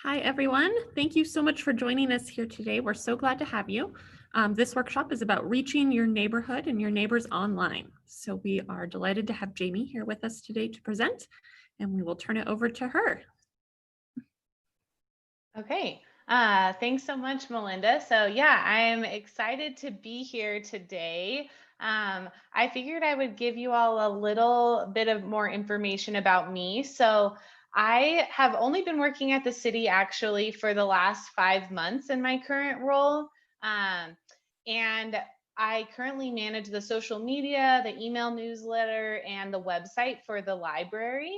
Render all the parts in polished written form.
Hi, everyone. Thank you so much for joining us here today. We're so glad to have you. This workshop is about reaching your neighborhood and your neighbors online. So we are delighted to have Jamie here with us today to present, and we will turn it over to her. Okay. Thanks so much, Melinda. So yeah, I'm excited to be here today. I figured I would give you all a little bit of more information about me. So I have only been working at the city actually for the last 5 months in my current role. Um, and I currently manage the social media, the email newsletter, and the website for the library.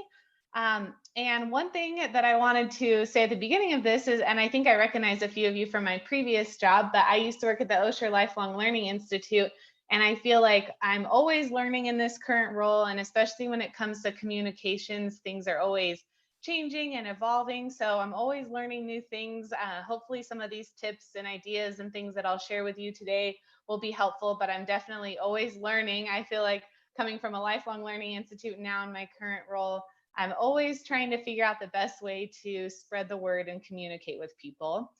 And one thing that I wanted to say at the beginning of this is, and I think I recognize a few of you from my previous job, but I used to work at the Osher Lifelong Learning Institute. And I feel like I'm always learning in this current role. And especially when it comes to communications, things are always changing and evolving. So I'm always learning new things. Hopefully, some of these tips and ideas and things that I'll share with you today will be helpful, but I'm definitely always learning. I feel like coming from a lifelong learning institute now in my current role, I'm always trying to figure out the best way to spread the word and communicate with people.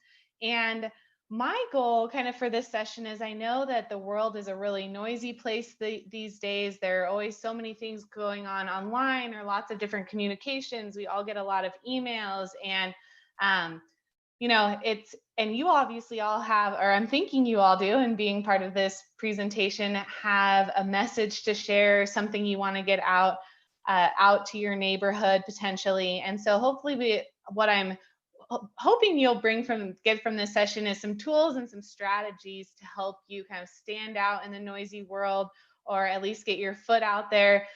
And my goal kind of for this session is I know that the world is a really noisy place these days. There are always so many things going on online or lots of different communications. We all get a lot of emails and um, and you obviously all have, or I'm thinking you all do, and being part of this presentation, have a message to share, something you want to get out to your neighborhood potentially. And so hopefully what I'm hoping you'll get from this session is some tools and some strategies to help you kind of stand out in the noisy world, or at least get your foot out there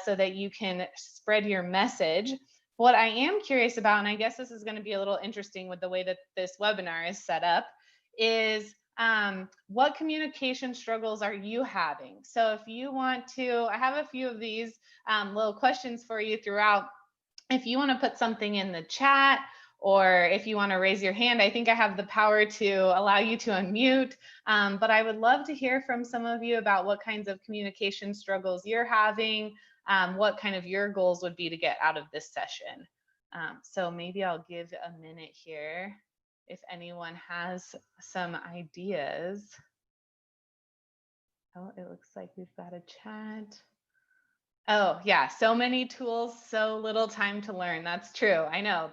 so that you can spread your message. What I am curious about, and I guess this is going to be a little interesting with the way that this webinar is set up, is what communication struggles are you having? So if you want to, I have a few of these little questions for you throughout. If you want to put something in the chat, or if you want to raise your hand, I think I have the power to allow you to unmute. But I would love to hear from some of you about what kinds of communication struggles you're having, what kind of your goals would be to get out of this session. So maybe I'll give a minute here if anyone has some ideas. Oh, it looks like we've got a chat. Oh, yeah, so many tools, so little time to learn. That's true. I know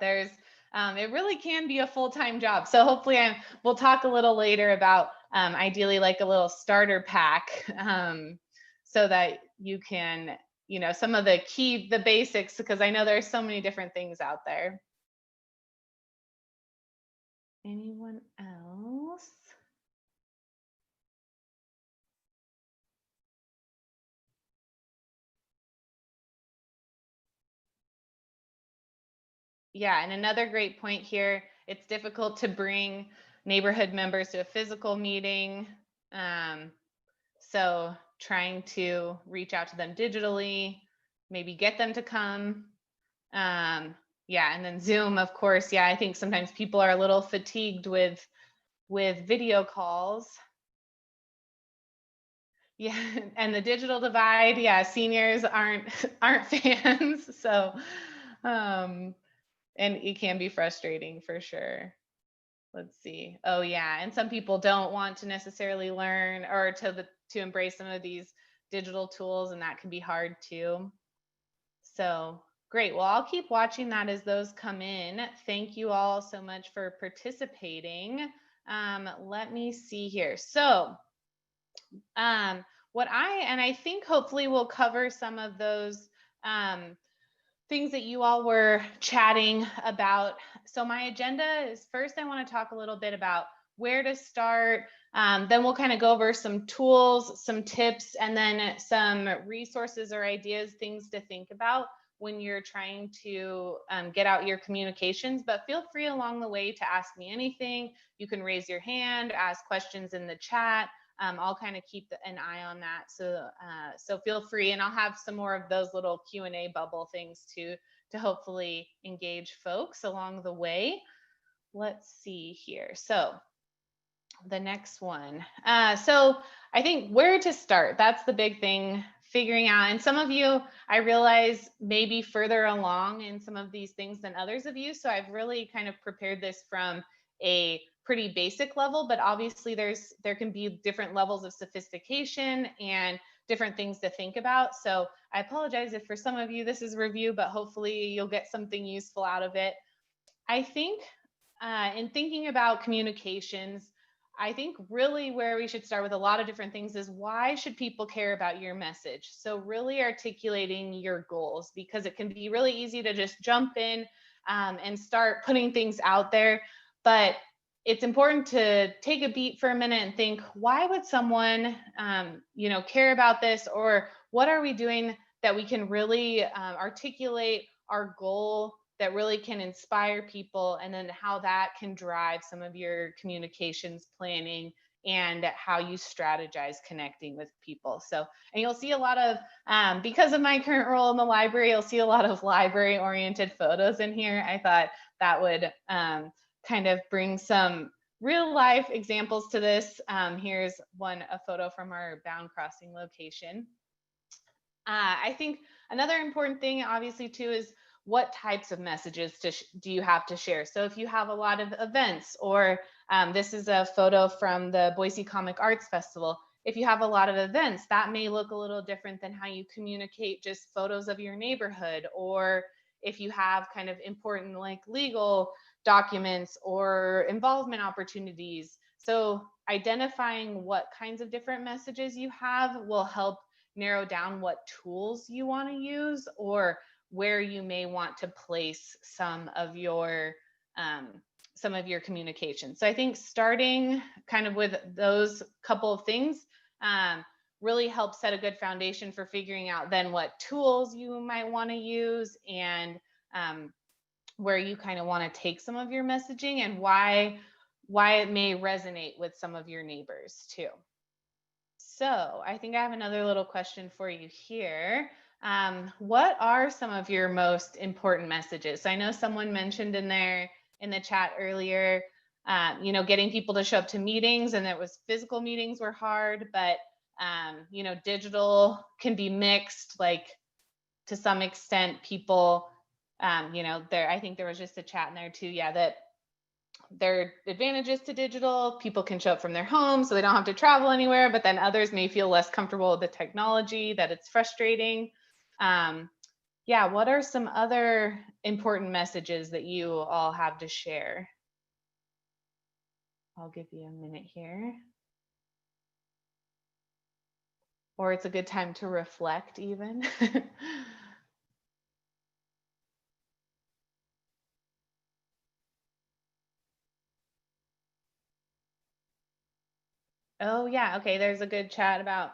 it really can be a full-time job. So hopefully we'll talk a little later about ideally like a little starter pack so that you can, some of the basics, because I know there's so many different things out there. Anyone else? Yeah, and another great point here, it's difficult to bring neighborhood members to a physical meeting. So trying to reach out to them digitally, maybe get them to come. Yeah, and then Zoom, of course. Yeah, I think sometimes people are a little fatigued with video calls. Yeah, and the digital divide. Yeah, seniors aren't fans. So, and it can be frustrating for sure. Let's see. Oh yeah, and some people don't want to necessarily learn or to embrace some of these digital tools, and that can be hard too. So great. Well, I'll keep watching that as those come in. Thank you all so much for participating. Let me see here. So I think hopefully we'll cover some of those things that you all were chatting about. So my agenda is, first I want to talk a little bit about where to start. Then we'll kind of go over some tools, some tips, and then some resources or ideas, things to think about when you're trying to get out your communications. But feel free along the way to ask me anything. You can raise your hand, ask questions in the chat. I'll kind of keep an eye on that. So feel free, and I'll have some more of those little Q&A bubble things to hopefully engage folks along the way. Let's see here. So the next one. So I think where to start, that's the big thing figuring out, and some of you I realize may be further along in some of these things than others of you. So I've really kind of prepared this from a pretty basic level, but obviously there can be different levels of sophistication and different things to think about. So I apologize if for some of you this is a review, but hopefully you'll get something useful out of it. I think in thinking about communications, I think really where we should start with a lot of different things is why should people care about your message? So really articulating your goals, because it can be really easy to just jump in and start putting things out there. But it's important to take a beat for a minute and think, why would someone, care about this? Or what are we doing that we can really articulate our goal that really can inspire people, and then how that can drive some of your communications planning and how you strategize connecting with people. So, and you'll see a lot of, because of my current role in the library, you'll see a lot of library oriented photos in here. I thought that would kind of bring some real life examples to this. Here's a photo from our bound crossing location. I think another important thing, obviously, too, is what types of messages do you have to share? So if you have a lot of events, or this is a photo from the Boise Comic Arts Festival. If you have a lot of events, that may look a little different than how you communicate just photos of your neighborhood. Or if you have kind of important like legal documents or involvement opportunities. So identifying what kinds of different messages you have will help narrow down what tools you want to use, or where you may want to place some of your communication. So I think starting kind of with those couple of things really helps set a good foundation for figuring out then what tools you might want to use, and where you kind of want to take some of your messaging, and why it may resonate with some of your neighbors too. So I think I have another little question for you here. What are some of your most important messages? So I know someone mentioned in the chat earlier, getting people to show up to meetings, and it was physical meetings were hard, but digital can be mixed, like to some extent people, I think there was just a chat in there too. Yeah, that there are advantages to digital. People can show up from their home, so they don't have to travel anywhere, but then others may feel less comfortable with the technology, that it's frustrating. What are some other important messages that you all have to share? I'll give you a minute here. Or it's a good time to reflect even. Oh yeah, okay, there's a good chat about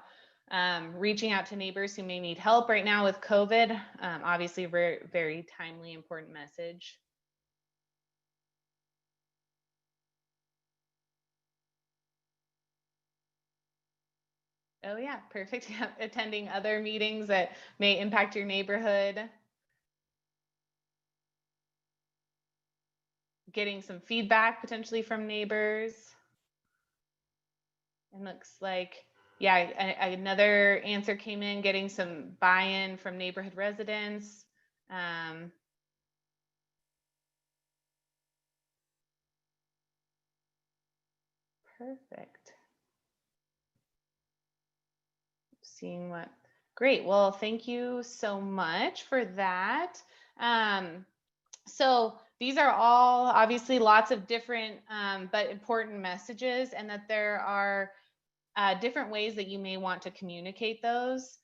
reaching out to neighbors who may need help right now with COVID. Obviously, very, very timely, important message. Oh yeah, perfect. Yeah. Attending other meetings that may impact your neighborhood. Getting some feedback potentially from neighbors. It looks like, yeah, another answer came in, getting some buy-in from neighborhood residents. Perfect. Seeing what, great. Well, thank you so much for that. So these are all obviously lots of different but important messages, and that there are different ways that you may want to communicate those.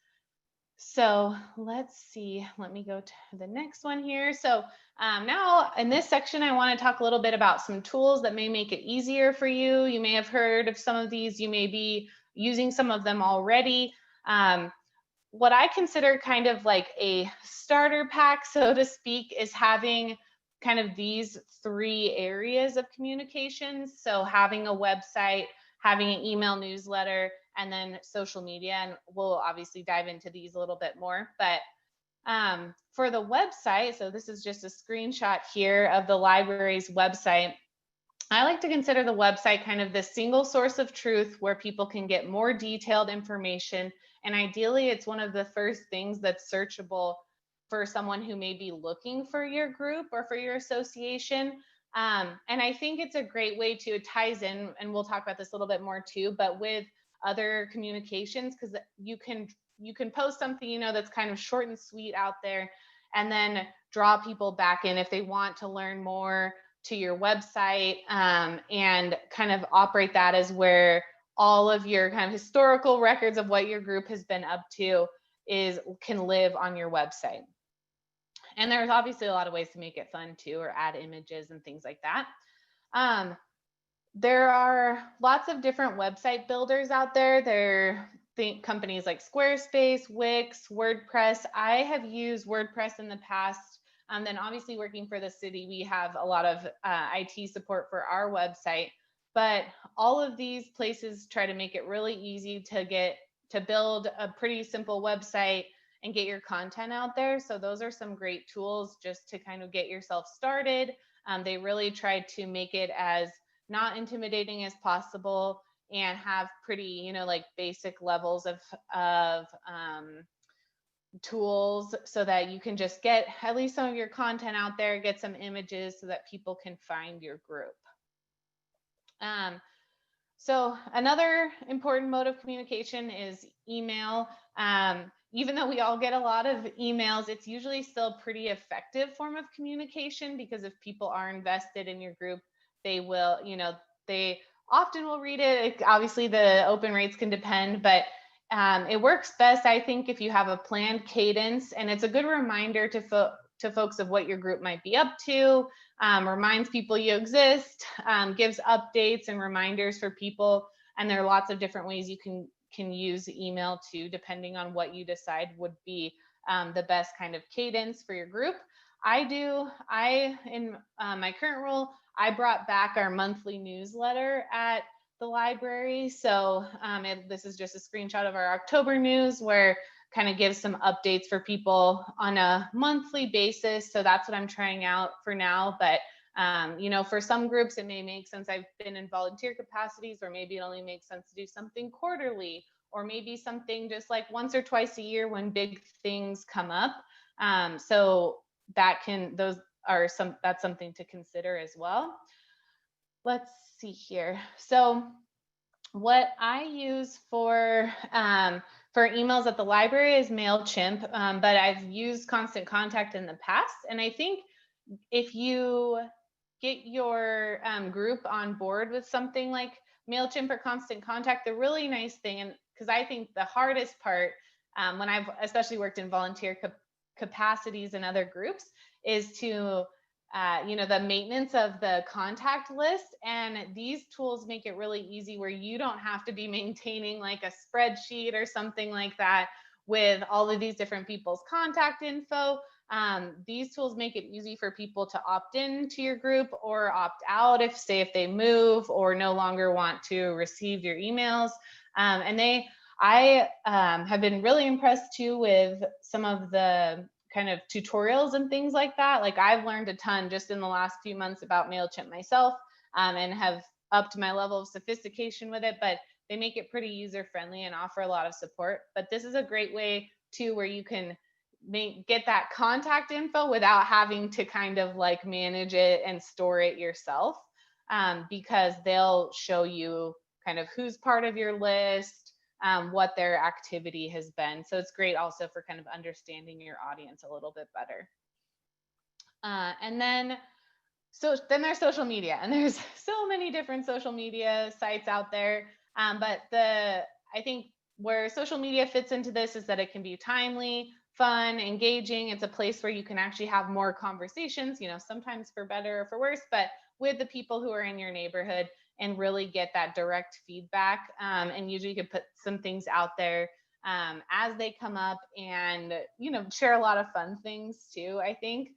So let's see, let me go to the next one here. So now in this section, I want to talk a little bit about some tools that may make it easier for you. You may have heard of some of these, you may be using some of them already. What I consider kind of like a starter pack, so to speak, is having kind of these three areas of communications. So having a website, having an email newsletter, and then social media. And we'll obviously dive into these a little bit more. But for the website, so this is just a screenshot here of the library's website. I like to consider the website kind of the single source of truth where people can get more detailed information. And ideally, it's one of the first things that's searchable for someone who may be looking for your group or for your association. And I think it's a great way to, it ties in, and we'll talk about this a little bit more too, but with other communications, because you can post something, that's kind of short and sweet out there, and then draw people back in if they want to learn more to your website, and kind of operate that as where all of your kind of historical records of what your group has been up to is can live on your website. And there's obviously a lot of ways to make it fun too, or add images and things like that. Um, there are lots of different website builders out there. Think companies like Squarespace, Wix, WordPress. I have used WordPress in the past. Then obviously working for the city, we have a lot of IT support for our website. But all of these places try to make it really easy to build a pretty simple website and get your content out there. So those are some great tools just to kind of get yourself started. They really try to make it as not intimidating as possible, and have pretty, like basic levels of tools, so that you can just get at least some of your content out there, get some images so that people can find your group. So another important mode of communication is email. Even though we all get a lot of emails, it's usually still a pretty effective form of communication, because if people are invested in your group, they will, they often will read it. Obviously, the open rates can depend, but it works best, I think, if you have a planned cadence, and it's a good reminder to folks of what your group might be up to, reminds people you exist, gives updates and reminders for people. And there are lots of different ways you can use email too, depending on what you decide would be the best kind of cadence for your group. In my current role, I brought back our monthly newsletter at the library. So this is just a screenshot of our October news, where kind of gives some updates for people on a monthly basis. So that's what I'm trying out for now. But for some groups, it may make sense. I've been in volunteer capacities, or maybe it only makes sense to do something quarterly, or maybe something just like once or twice a year when big things come up. So that's something to consider as well. Let's see here. So what I use for emails at the library is MailChimp, but I've used Constant Contact in the past. And I think if you get your group on board with something like MailChimp or Constant Contact, the really nice thing, and because I think the hardest part, when I've especially worked in volunteer capacities in other groups, is to the maintenance of the contact list. And these tools make it really easy, where you don't have to be maintaining like a spreadsheet or something like that with all of these different people's contact info. These tools make it easy for people to opt in to your group or opt out if they move or no longer want to receive your emails. I have been really impressed too with some of the kind of tutorials and things like that. Like, I've learned a ton just in the last few months about MailChimp myself, and have upped my level of sophistication with it, but they make it pretty user friendly and offer a lot of support. But this is a great way too, where you can get that contact info without having to kind of like manage it and store it yourself, because they'll show you kind of who's part of your list, what their activity has been. So it's great also for kind of understanding your audience a little bit better. And then there's social media, and there's so many different social media sites out there. But I think where social media fits into this is that it can be timely, fun, engaging. It's a place where you can actually have more conversations, sometimes for better or for worse, but with the people who are in your neighborhood, and really get that direct feedback. And usually you can put some things out there as they come up, and, share a lot of fun things too, I think.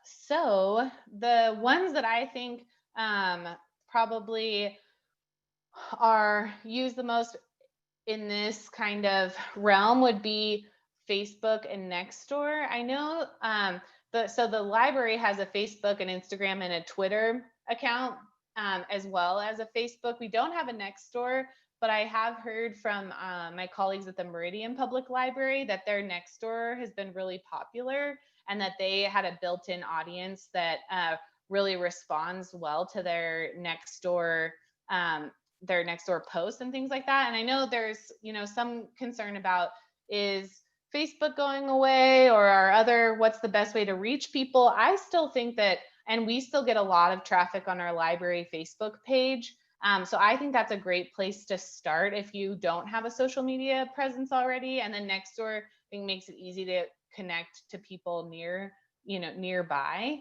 So the ones that I think probably are used the most in this kind of realm would be Facebook and Nextdoor. I know so the library has a Facebook, an Instagram, and a Twitter account, as well as a Facebook. We don't have a Nextdoor, but I have heard from my colleagues at the Meridian Public Library that their Nextdoor has been really popular, and that they had a built-in audience that really responds well to their Nextdoor posts and things like that. And I know there's, some concern about, is Facebook going away, or what's the best way to reach people? I still think that, and we still get a lot of traffic on our library Facebook page. So I think that's a great place to start if you don't have a social media presence already. And then Nextdoor, I think, makes it easy to connect to people nearby.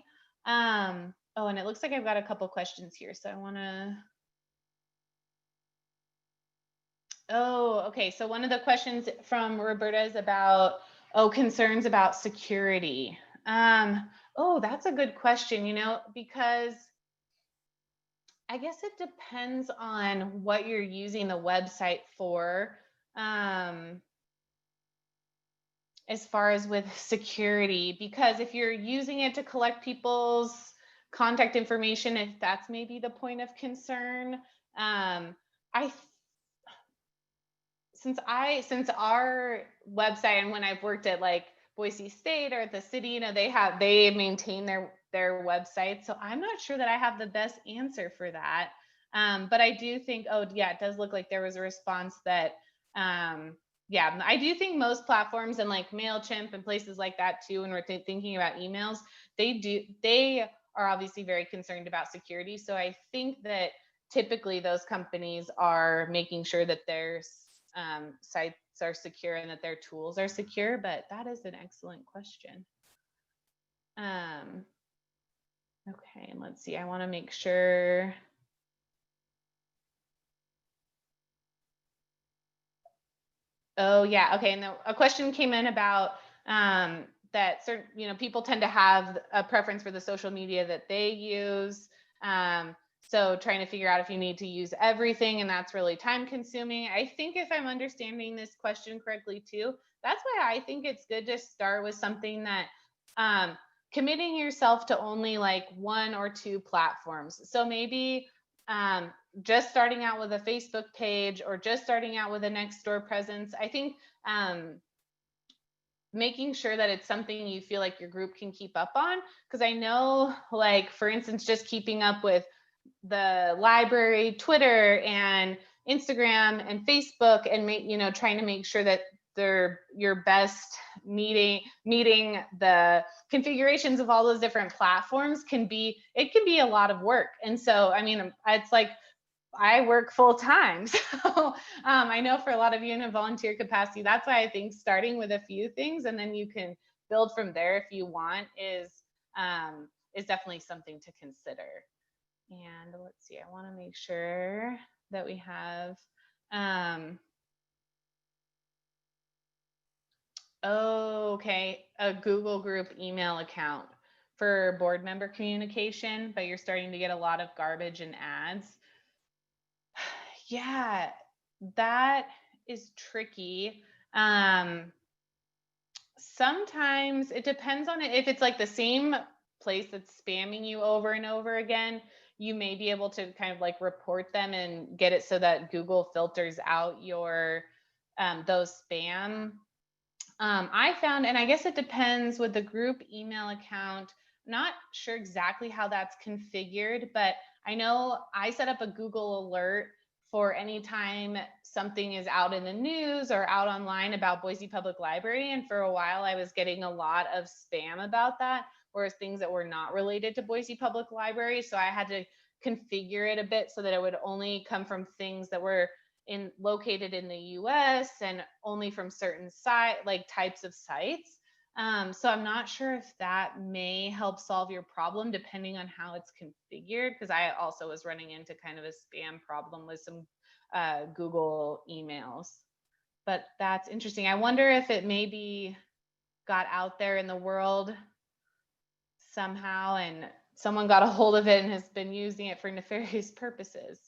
Oh, and it looks like I've got a couple questions here, so I want to. Oh, okay. So one of the questions from Roberta is about, concerns about security. That's a good question, because I guess it depends on what you're using the website for. As far as with security, because if you're using it to collect people's contact information, if that's maybe the point of concern, I since our website, and when I've worked at like Boise State or at the city, they maintain their website. So I'm not sure that I have the best answer for that. But I do think, it does look like there was a response that, I do think most platforms, and like MailChimp and places like that too, when we're thinking about emails, they are obviously very concerned about security. So I think that typically those companies are making sure that their sites are secure and that their tools are secure. But that is an excellent question. Okay, and let's see, I want to make sure. Oh yeah, okay. And a question came in about that certain, people tend to have a preference for the social media that they use. So trying to figure out if you need to use everything, and that's really time consuming. I think if I'm understanding this question correctly too, that's why I think it's good to start with something that committing yourself to only like 1 or 2 platforms. So maybe just starting out with a Facebook page, or just starting out with a Nextdoor presence. I think making sure that it's something you feel like your group can keep up on. Because I know, like, for instance, just keeping up with the library Twitter and Instagram and Facebook, and trying to make sure that they're your best meeting the configurations of all those different platforms can be a lot of work. And so, I mean, it's like I work full time. So I know for a lot of you in a volunteer capacity, that's why I think starting with a few things and then you can build from there if you want is definitely something to consider. And let's see, I want to make sure that we have okay, a Google group email account for board member communication, but you're starting to get a lot of garbage and ads. Yeah, that is tricky. Sometimes it depends on it. If it's like the same place that's spamming you over and over again, you may be able to kind of like report them and get it so that Google filters out your those spam. I found, and I guess it depends with the group email account. I'm not sure exactly how that's configured, but I know I set up a Google alert for any time something is out in the news or out online about Boise Public Library. And for a while, I was getting a lot of spam about that, whereas things that were not related to Boise Public Library. So I had to configure it a bit so that it would only come from things that were located in the US and only from certain types of sites. So I'm not sure if that may help solve your problem depending on how it's configured, because I also was running into kind of a spam problem with some Google emails. But that's interesting. I wonder if it maybe got out there in the world somehow and someone got a hold of it and has been using it for nefarious purposes.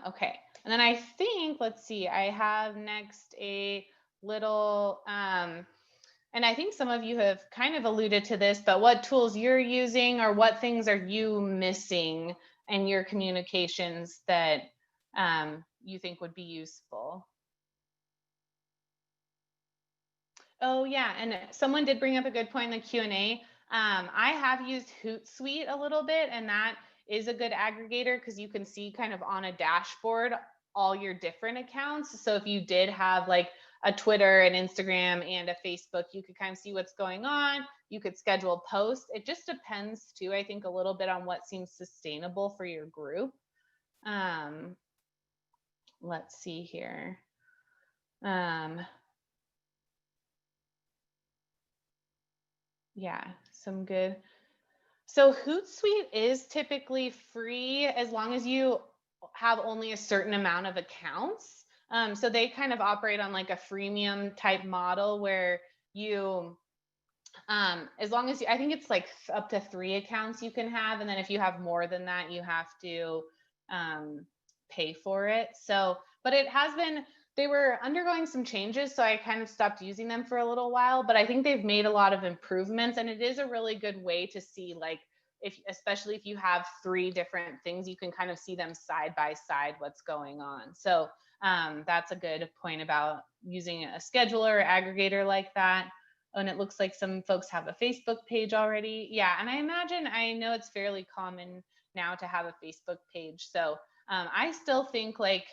Okay, and then I think, let's see, I have next a little And I think some of you have kind of alluded to this, but what tools you're using or what things are you missing in your communications that you think would be useful? Oh yeah, and someone did bring up a good point in the Q&A. I have used Hootsuite a little bit, and that is a good aggregator because you can see kind of on a dashboard all your different accounts. So if you did have like a Twitter, an Instagram, and a Facebook, you could kind of see what's going on. You could schedule posts. It just depends too, I think, a little bit on what seems sustainable for your group. Let's see here. Yeah, some good. So Hootsuite is typically free as long as you have only a certain amount of accounts. So they kind of operate on like a freemium type model where you, as long as you, I think it's like up to 3 accounts you can have. And then if you have more than that, you have to pay for it. So, but it has been, they were undergoing some changes, so I kind of stopped using them for a little while, but I think they've made a lot of improvements, and it is a really good way to see, like, if, especially if you have 3 different things, you can kind of see them side by side what's going on. So that's a good point about using a scheduler or aggregator like that. And it looks like some folks have a Facebook page already. Yeah, and I imagine, I know it's fairly common now to have a Facebook page. So I still think like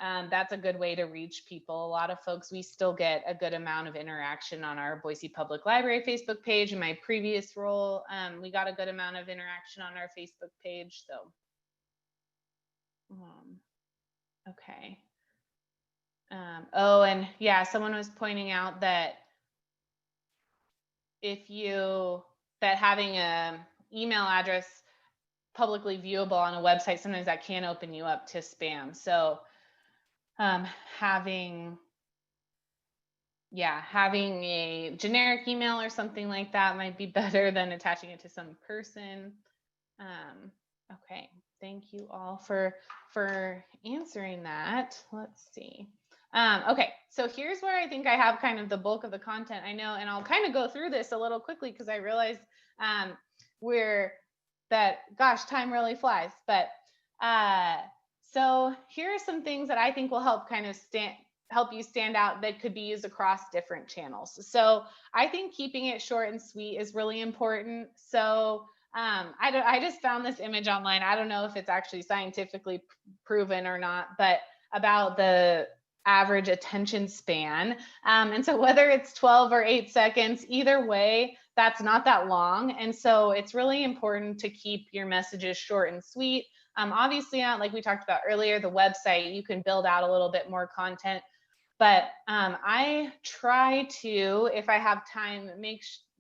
that's a good way to reach people. A lot of folks, we still get a good amount of interaction on our Boise Public Library Facebook page. In my previous role, we got a good amount of interaction on our Facebook page. So, okay. Oh, and yeah, someone was pointing out that if you, that having a email address publicly viewable on a website, sometimes that can open you up to spam. So having a generic email or something like that might be better than attaching it to some person. Okay, thank you all for answering that. Let's see. Okay, so here's where I think I have kind of the bulk of the content. I know, and I'll kind of go through this a little quickly because I realized gosh, time really flies. But so here are some things that I think will help kind of help you stand out that could be used across different channels. So I think keeping it short and sweet is really important. So I just found this image online. I don't know if it's actually scientifically proven or not, but about the average attention span. And so whether it's 12 or 8 seconds, either way, that's not that long. And so it's really important to keep your messages short and sweet. Obviously, like we talked about earlier, the website, you can build out a little bit more content. But I try to, if I have time,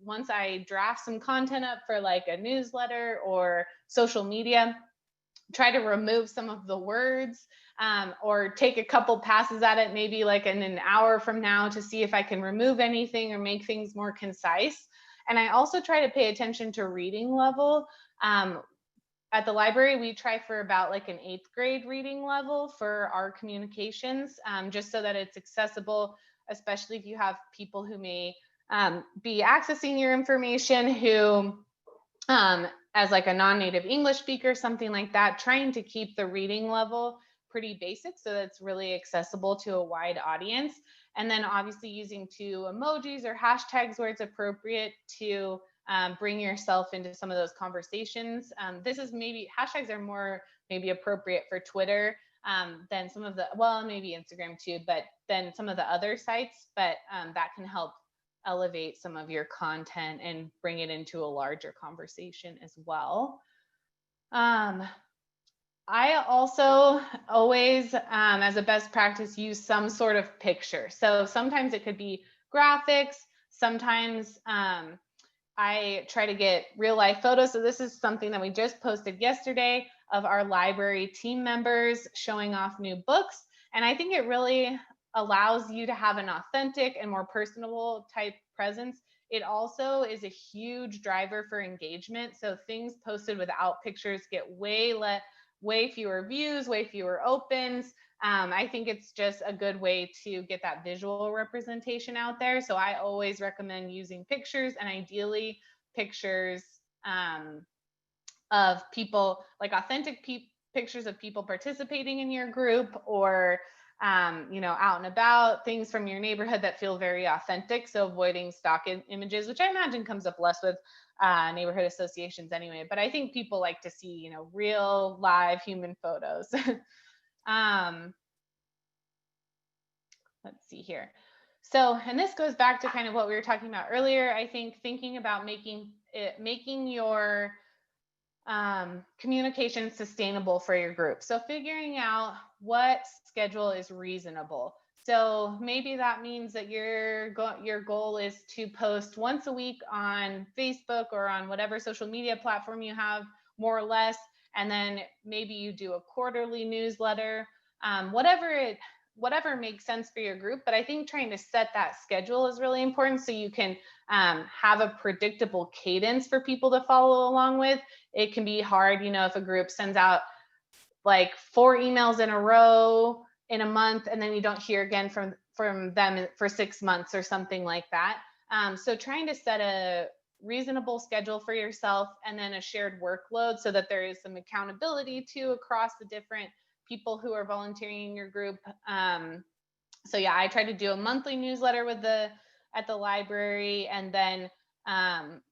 once I draft some content up for like a newsletter or social media, try to remove some of the words or take a couple passes at it, maybe like in an hour from now, to see if I can remove anything or make things more concise. And I also try to pay attention to reading level. At the library, we try for about like an 8th grade reading level for our communications, just so that it's accessible, especially if you have people who may be accessing your information who, as like a non-native English speaker, something like that, trying to keep the reading level pretty basic so that it's really accessible to a wide audience. And then obviously using 2 emojis or hashtags where it's appropriate to bring yourself into some of those conversations. This is maybe, hashtags are more maybe appropriate for Twitter than some of the, well, maybe Instagram too, but then some of the other sites, but that can help elevate some of your content and bring it into a larger conversation as well. I also always, as a best practice, use some sort of picture. So sometimes it could be graphics, sometimes I try to get real life photos. So this is something that we just posted yesterday of our library team members showing off new books. And I think it really allows you to have an authentic and more personable type presence. It also is a huge driver for engagement. So things posted without pictures get way way fewer views, way fewer opens. I think it's just a good way to get that visual representation out there. So I always recommend using pictures, and ideally pictures of people, like authentic pictures of people participating in your group, or out and about, things from your neighborhood that feel very authentic. So avoiding stock images, which I imagine comes up less with neighborhood associations anyway. But I think people like to see, real live human photos. um, let's see here. So, and this goes back to kind of what we were talking about earlier. I think thinking about making your communication sustainable for your group. So figuring out what schedule is reasonable. So maybe that means that your goal is to post once a week on Facebook or on whatever social media platform you have, more or less, and then maybe you do a quarterly newsletter, whatever makes sense for your group. But I think trying to set that schedule is really important, so you can have a predictable cadence for people to follow along with. It can be hard, if a group sends out like 4 emails in a row in a month, and then you don't hear again from them for 6 months or something like that. So trying to set a reasonable schedule for yourself, and then a shared workload, so that there is some accountability to across the different people who are volunteering in your group. So yeah, I try to do a monthly newsletter at the library, and then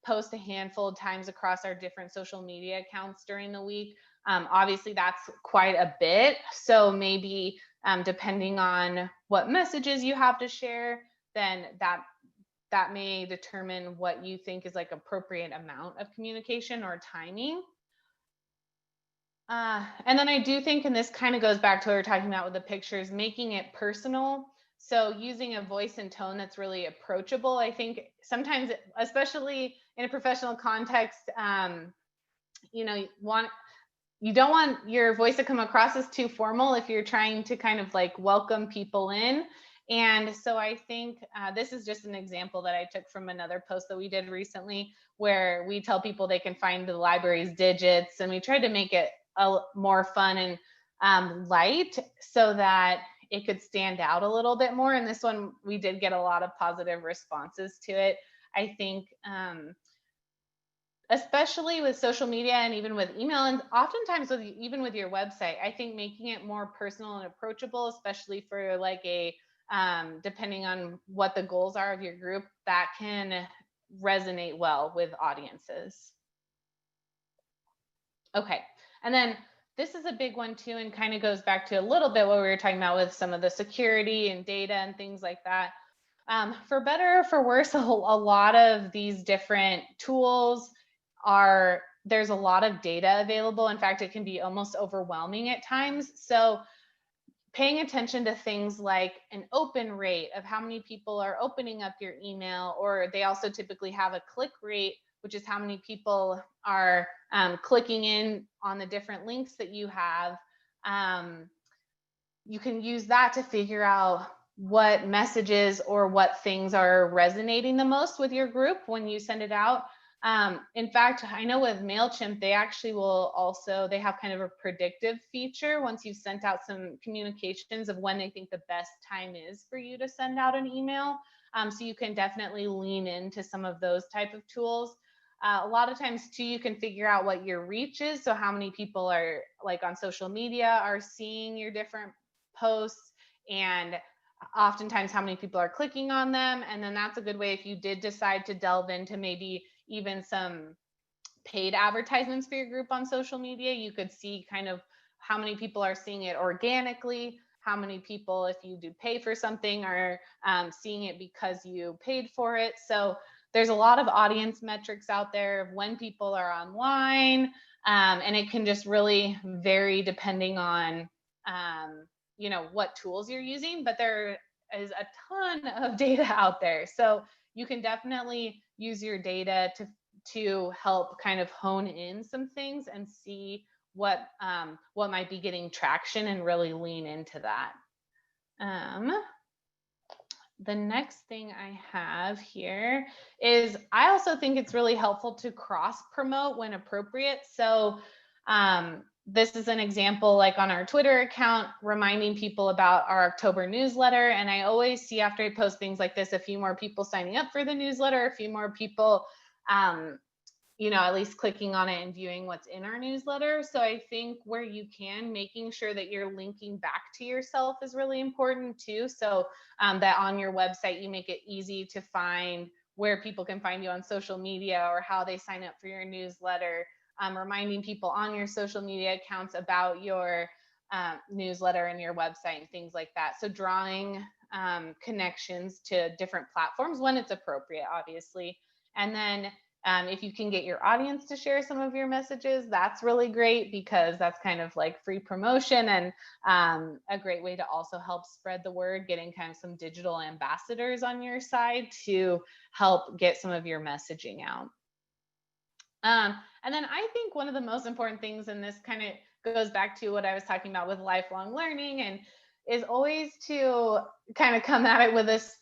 post a handful of times across our different social media accounts during the week. Obviously, that's quite a bit. So maybe depending on what messages you have to share, then that may determine what you think is like appropriate amount of communication or timing. And then I do think, and this kind of goes back to what we were talking about with the pictures, making it personal. So using a voice and tone that's really approachable. I think sometimes, especially in a professional context, you don't want your voice to come across as too formal if you're trying to kind of like welcome people in. And so I think this is just an example that I took from another post that we did recently, where we tell people they can find the library's digits, and we tried to make it more fun and light, so that it could stand out a little bit more. And this one, we did get a lot of positive responses to it. I think especially with social media, and even with email, and oftentimes even with your website, I think making it more personal and approachable, especially for like depending on what the goals are of your group, that can resonate well with audiences. Okay, and then this is a big one too, and kind of goes back to a little bit what we were talking about with some of the security and data and things like that. For better or for worse, a lot of these different tools there's a lot of data available. In fact, it can be almost overwhelming at times. So paying attention to things like an open rate of how many people are opening up your email, or they also typically have a click rate, which is how many people are clicking in on the different links that you have. You can use that to figure out what messages or what things are resonating the most with your group when you send it out. In fact, I know with MailChimp, they actually they have kind of a predictive feature once you've sent out some communications of when they think the best time is for you to send out an email. So you can definitely lean into some of those type of tools. A lot of times too, you can figure out what your reach is. So how many people are like on social media are seeing your different posts, and oftentimes how many people are clicking on them. And then that's a good way, if you did decide to delve into maybe even some paid advertisements for your group on social media, you could see kind of how many people are seeing it organically, how many people, if you do pay for something, are seeing it because you paid for it. So there's a lot of audience metrics out there of when people are online, and it can just really vary depending on what tools you're using, but there is a ton of data out there. So you can definitely use your data to help kind of hone in some things and see what might be getting traction, and really lean into that. The next thing I have here is, I also think it's really helpful to cross promote when appropriate. So this is an example, like on our Twitter account, reminding people about our October newsletter. And I always see after I post things like this, a few more people signing up for the newsletter, a few more people, at least clicking on it and viewing what's in our newsletter. So I think where you can, making sure that you're linking back to yourself is really important too. So that on your website, you make it easy to find where people can find you on social media or how they sign up for your newsletter. Reminding people on your social media accounts about your newsletter and your website and things like that. So drawing connections to different platforms when it's appropriate, obviously. And then if you can get your audience to share some of your messages, that's really great, because that's kind of like free promotion and a great way to also help spread the word, getting kind of some digital ambassadors on your side to help get some of your messaging out. And then I think one of the most important things, and this kind of goes back to what I was talking about with lifelong learning, and is always to kind of come at it with this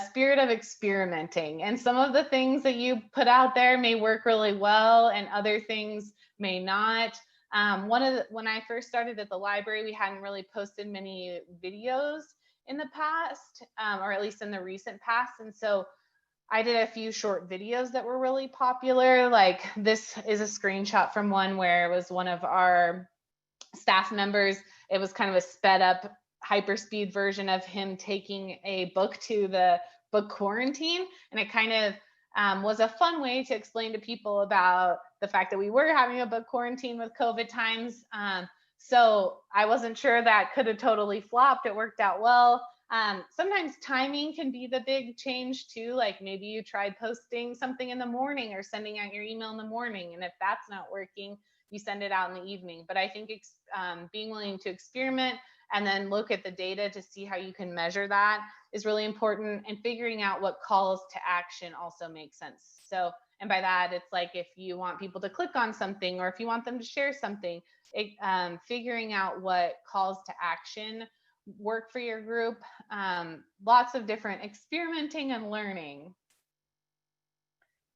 spirit of experimenting. And some of the things that you put out there may work really well, and other things may not. When I first started at the library, we hadn't really posted many videos in the past, or at least in the recent past. And so I did a few short videos that were really popular. Like this is a screenshot from one where it was one of our staff members. It was kind of a sped up hyperspeed version of him taking a book to the book quarantine. And it kind of was a fun way to explain to people about the fact that we were having a book quarantine with COVID times. So I wasn't sure that could have totally flopped. It worked out well. Sometimes timing can be the big change too. Like maybe you tried posting something in the morning or sending out your email in the morning. And if that's not working, you send it out in the evening. But I think being willing to experiment and then look at the data to see how you can measure that is really important. And figuring out what calls to action also makes sense. So, and by that, it's like if you want people to click on something or if you want them to share something, figuring out what calls to action work for your group. Lots of different experimenting and learning.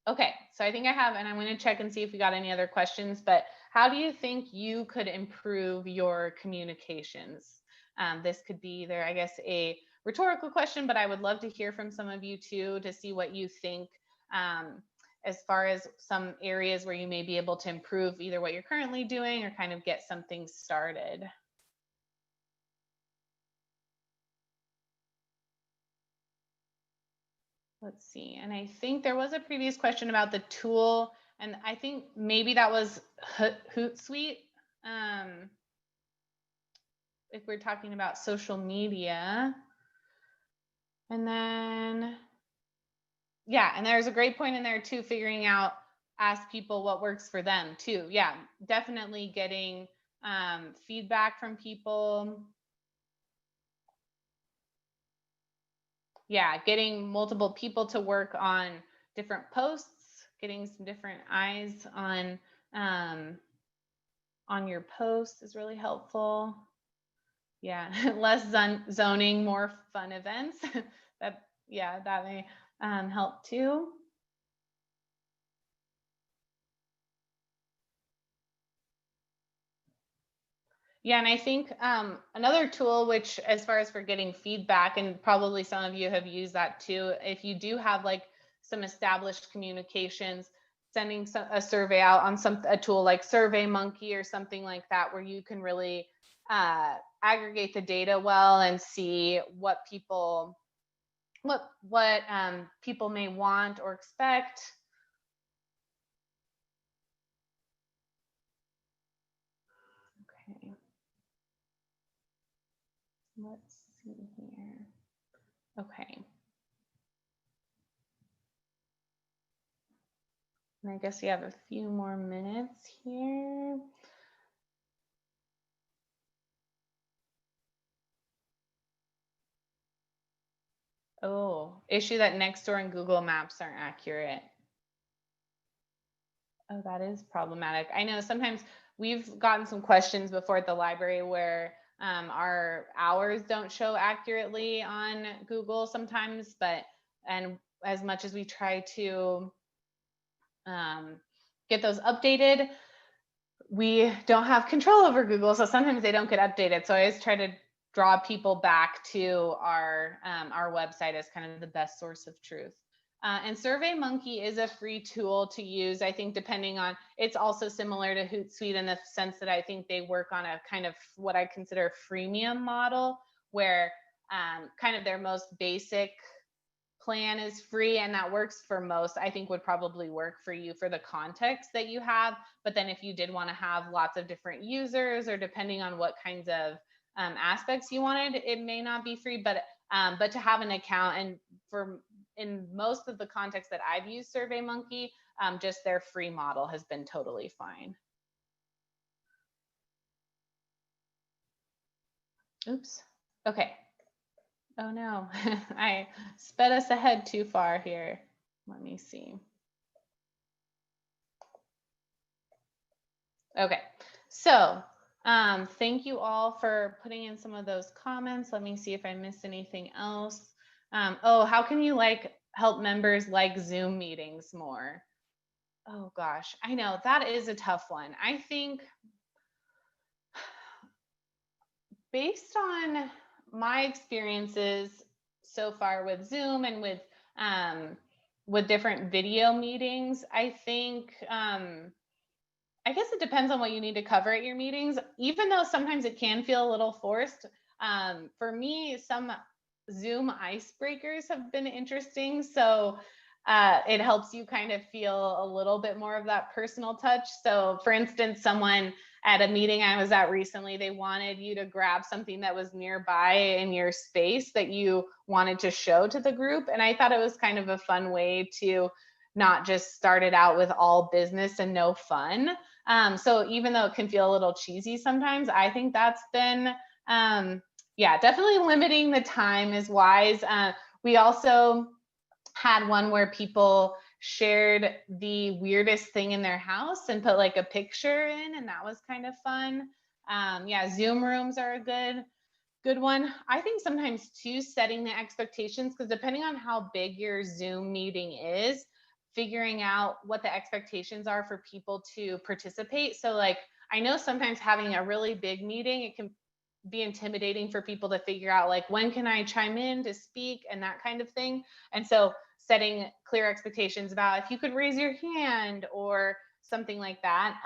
Okay, so I think I have, and I'm going to check and see if we got any other questions, but how do you think you could improve your communications? This could be either, I guess, a rhetorical question, but I would love to hear from some of you too, to see what you think as far as some areas where you may be able to improve either what you're currently doing or kind of get something started. Let's see. And I think there was a previous question about the tool, and I think maybe that was Hootsuite. If we're talking about social media. And then, yeah, and there's a great point in there too, figuring out, ask people what works for them too. Yeah, definitely getting feedback from people. Yeah, getting multiple people to work on different posts, getting some different eyes on your post is really helpful. Yeah, less zoning, more fun events. that may help too. Yeah, and I think another tool, which as far as for getting feedback, and probably some of you have used that too, if you do have like some established communications, sending a survey out on a tool like SurveyMonkey or something like that, where you can really aggregate the data well and see what people people may want or expect. Okay. Let's see here. Okay. And I guess we have a few more minutes here. Oh, issue that Nextdoor and Google Maps aren't accurate. Oh, that is problematic. I know sometimes we've gotten some questions before at the library where our hours don't show accurately on Google sometimes, and as much as we try to get those updated, we don't have control over Google, so sometimes they don't get updated. So I always try to draw people back to our website as kind of the best source of truth. And SurveyMonkey is a free tool to use. I think depending on, it's also similar to Hootsuite in the sense that I think they work on a kind of what I consider a freemium model, where kind of their most basic plan is free, and that works for most. I think would probably work for you for the context that you have. But then if you did want to have lots of different users, or depending on what kinds of aspects you wanted, it may not be free, but to have an account, and for in most of the context that I've used SurveyMonkey, just their free model has been totally fine. Oops. Okay. Oh no, I sped us ahead too far here. Let me see. Okay, so thank you all for putting in some of those comments. Let me see if I missed anything else. Oh, how can you help members like Zoom meetings more? Oh gosh, I know that is a tough one. I think based on my experiences so far with Zoom and with different video meetings, I think I guess it depends on what you need to cover at your meetings, even though sometimes it can feel a little forced. For me, some Zoom icebreakers have been interesting. So it helps you kind of feel a little bit more of that personal touch. So, for instance, someone at a meeting I was at recently, they wanted you to grab something that was nearby in your space that you wanted to show to the group. And I thought it was kind of a fun way to not just start it out with all business and no fun. So even though it can feel a little cheesy sometimes, I think that's been, yeah, definitely limiting the time is wise. We also had one where people shared the weirdest thing in their house and put like a picture in, and that was kind of fun. Yeah, Zoom rooms are a good one. I think sometimes too, setting the expectations, because depending on how big your Zoom meeting is, figuring out what the expectations are for people to participate. So like, I know sometimes having a really big meeting, it can be intimidating for people to figure out like, when can I chime in to speak and that kind of thing. And so setting clear expectations about if you could raise your hand or something like that,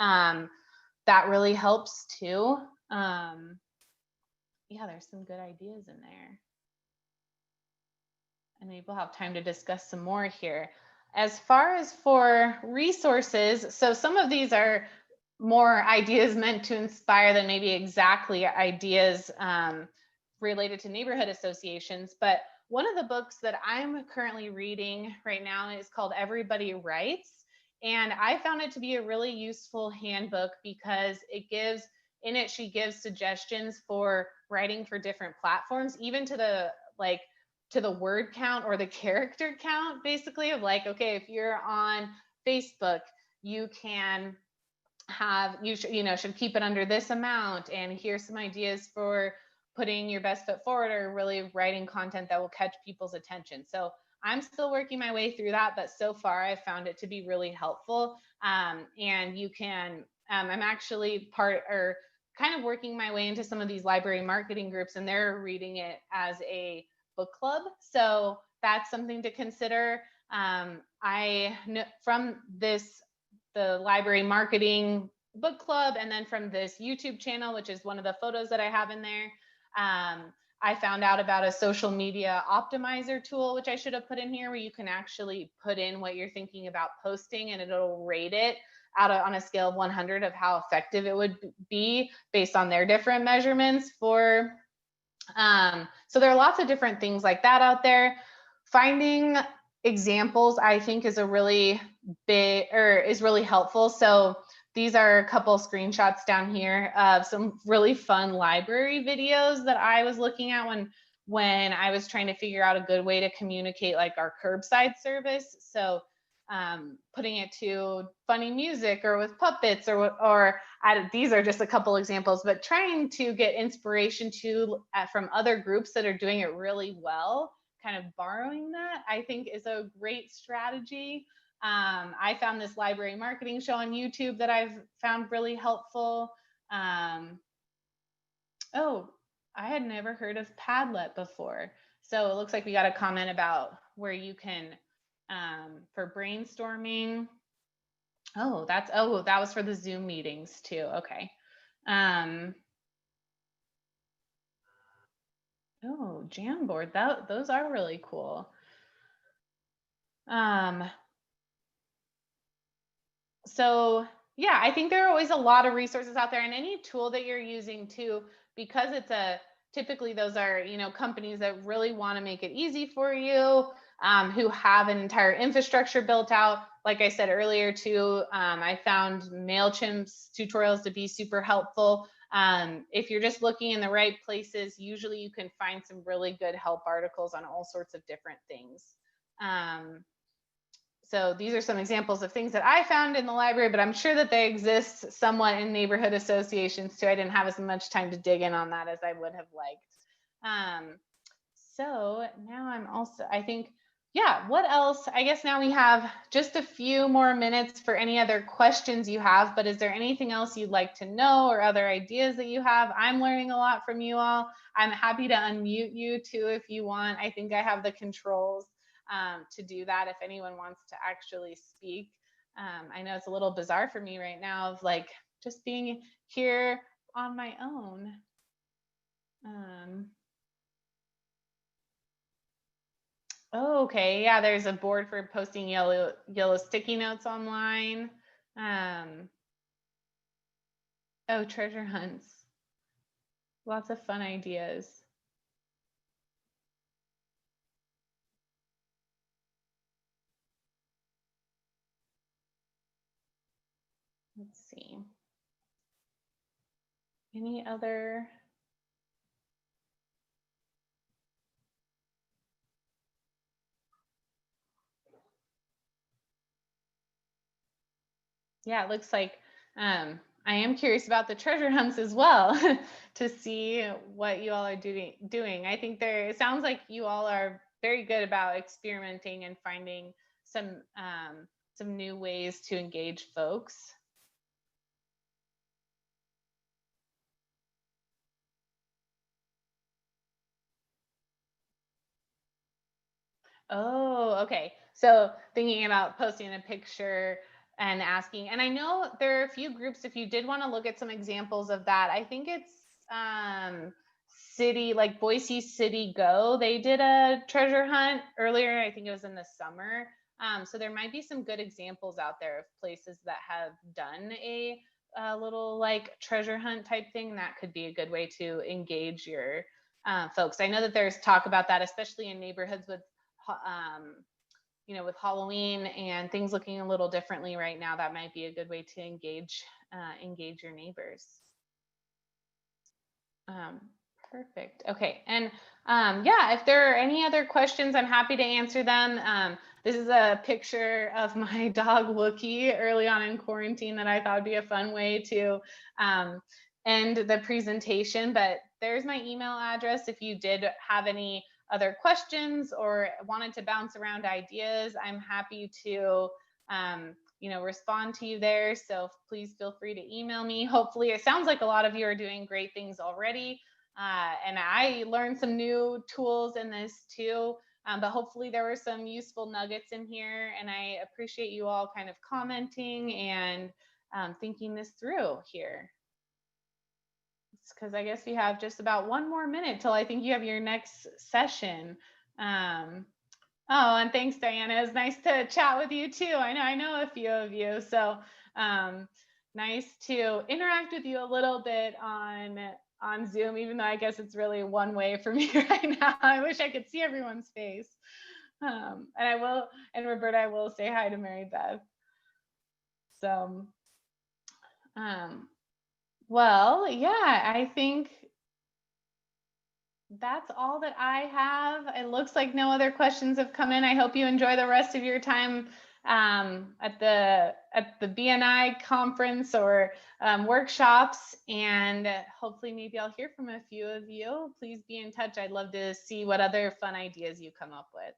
that really helps too. Yeah, there's some good ideas in there. And maybe we'll have time to discuss some more here. As far as for resources, so some of these are more ideas meant to inspire than maybe exactly ideas related to neighborhood associations. But one of the books that I'm currently reading right now is called Everybody Writes. And I found it to be a really useful handbook because she gives suggestions for writing for different platforms, even to the word count or the character count, basically, of like, okay, if you're on Facebook, you can should keep it under this amount, and here's some ideas for putting your best foot forward or really writing content that will catch people's attention. So I'm still working my way through that, but so far I've found it to be really helpful. And you can, I'm actually kind of working my way into some of these library marketing groups, and they're reading it as a book club. So that's something to consider. I know from the library marketing book club, and then from this YouTube channel, which is one of the photos that I have in there, I found out about a social media optimizer tool, which I should have put in here, where you can actually put in what you're thinking about posting, and it'll rate it on a scale of 100 of how effective it would be based on their different measurements for. So there are lots of different things like that out there. Finding examples, I think, is really helpful. So these are a couple screenshots down here of some really fun library videos that I was looking at when I was trying to figure out a good way to communicate like our curbside service. So putting it to funny music or with puppets these are just a couple examples, but trying to get inspiration from other groups that are doing it really well, kind of borrowing that, I think, is a great strategy. I found this library marketing show on YouTube that I've found really helpful. Um, oh, I had never heard of Padlet before. So it looks like we got a comment about where you can, for brainstorming. Oh, that was for the Zoom meetings too. Okay. Um, oh, Jamboard. Those are really cool. So yeah, I think there are always a lot of resources out there, and any tool that you're using too, because typically those are, companies that really want to make it easy for you, who have an entire infrastructure built out. Like I said earlier too, I found MailChimp's tutorials to be super helpful. If you're just looking in the right places, usually you can find some really good help articles on all sorts of different things. So these are some examples of things that I found in the library, but I'm sure that they exist somewhat in neighborhood associations too. I didn't have as much time to dig in on that as I would have liked. So now I think, yeah, what else? I guess now we have just a few more minutes for any other questions you have, but is there anything else you'd like to know or other ideas that you have? I'm learning a lot from you all. I'm happy to unmute you too if you want. I think I have the controls to do that if anyone wants to actually speak. I know it's a little bizarre for me right now of like just being here on my own. Oh, okay. Yeah, there's a board for posting yellow sticky notes online. Oh, treasure hunts. Lots of fun ideas. Let's see. Any other? Yeah, it looks like I am curious about the treasure hunts as well to see what you all are doing. I think it sounds like you all are very good about experimenting and finding some new ways to engage folks. Oh, okay. So thinking about posting a picture and asking, and I know there are a few groups, if you did want to look at some examples of that, I think it's city, like Boise City Go. They did a treasure hunt earlier. I think it was in the summer. So there might be some good examples out there of places that have done a little like treasure hunt type thing. That could be a good way to engage your folks. I know that there's talk about that, especially in neighborhoods with with Halloween and things looking a little differently right now. That might be a good way to engage your neighbors. Perfect. Okay. And yeah, if there are any other questions, I'm happy to answer them. This is a picture of my dog Wookie early on in quarantine that I thought would be a fun way to end the presentation. But there's my email address if you did have any other questions or wanted to bounce around ideas. I'm happy to respond to you there. So please feel free to email me. Hopefully, it sounds like a lot of you are doing great things already. And I learned some new tools in this too. But hopefully there were some useful nuggets in here. And I appreciate you all kind of commenting and thinking this through here. Because I guess we have just about one more minute till I think you have your next session. Oh, and thanks, Diana. It's nice to chat with you too. I know a few of you, so nice to interact with you a little bit on Zoom, even though I guess it's really one way for me right now. I wish I could see everyone's face. And Roberta, I will say hi to Mary Beth. So, well, yeah, I think that's all that I have. It looks like no other questions have come in. I hope you enjoy the rest of your time at the BNI conference or workshops, and hopefully maybe I'll hear from a few of you. Please be in touch. I'd love to see what other fun ideas you come up with.